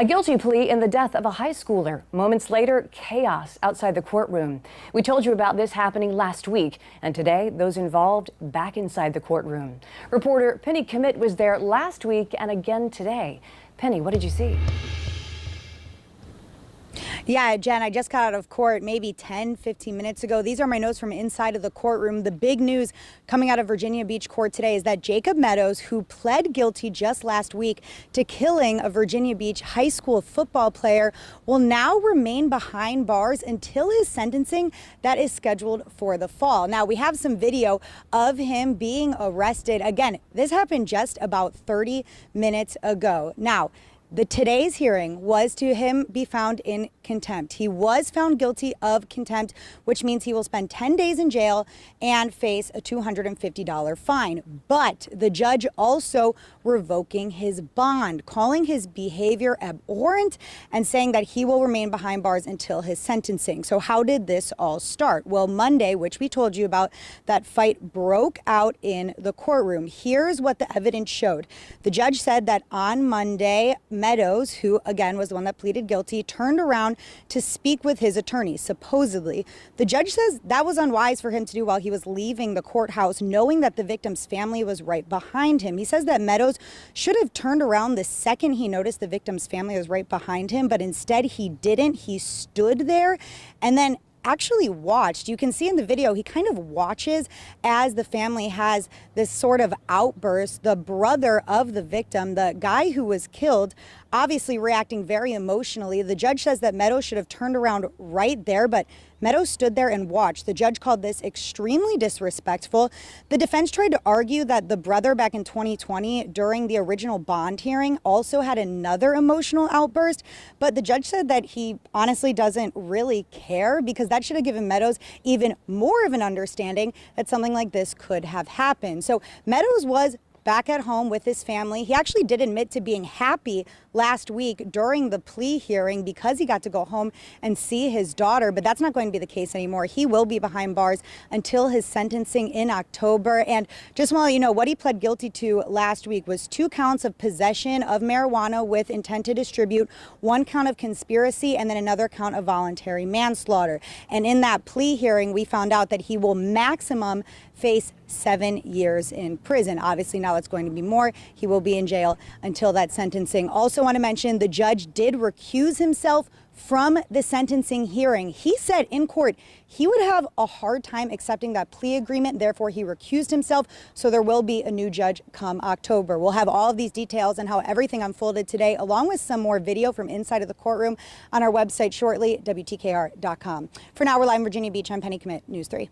A guilty plea in the death of a high schooler. Moments later, chaos outside the courtroom. We told you about this happening last week, and today those involved back inside the courtroom. Reporter Penny Commit was there last week and again today. Penny, what did you see? Yeah, Jen, I just got out of court maybe 10-15 minutes ago. These are my notes from inside of the courtroom. The big news coming out of Virginia Beach Court today is that Jacob Meadows, who pled guilty just last week to killing a Virginia Beach high school football player, will now remain behind bars until his sentencing that is scheduled for the fall. Now, we have some video of him being arrested. Again, this happened just about 30 minutes ago. Now, today's hearing was to him be found in contempt. He was found guilty of contempt, which means he will spend 10 days in jail and face a $250 fine. But the judge also revoking his bond, calling his behavior abhorrent and saying that he will remain behind bars until his sentencing. So how did this all start? Well, Monday, which we told you about, that fight broke out in the courtroom. Here's what the evidence showed. The judge said that on Monday, Meadows, who again was the one that pleaded guilty, turned around to speak with his attorney, supposedly. The judge says that was unwise for him to do while he was leaving the courthouse, knowing that the victim's family was right behind him. He says that Meadows should have turned around the second he noticed the victim's family was right behind him, but instead he didn't. He stood there and then actually watched. You can see in the video, he kind of watches as the family has this sort of outburst. The brother of the victim, the guy who was killed, obviously reacting very emotionally. The judge says that Meadows should have turned around right there, but Meadows stood there and watched. The judge called this extremely disrespectful. The defense tried to argue that the brother back in 2020 during the original bond hearing also had another emotional outburst, but the judge said that he honestly doesn't really care because that should have given Meadows even more of an understanding that something like this could have happened. So Meadows was back at home with his family. He actually did admit to being happy last week during the plea hearing because he got to go home and see his daughter, but that's not going to be the case anymore. He will be behind bars until his sentencing in October. And just while you know, what he pled guilty to last week was 2 counts of possession of marijuana with intent to distribute, 1 count of conspiracy, and then another count of voluntary manslaughter. And in that plea hearing, we found out that he will maximum face 7 years in prison. Obviously, now it's going to be more. He will be in jail until that sentencing. Also want to mention the judge did recuse himself from the sentencing hearing. He said in court he would have a hard time accepting that plea agreement. Therefore, he recused himself. So there will be a new judge come October. We'll have all of these details and how everything unfolded today, along with some more video from inside of the courtroom on our website shortly, WTKR.com. For now, we're live in Virginia Beach. I'm Penny Commit, News 3.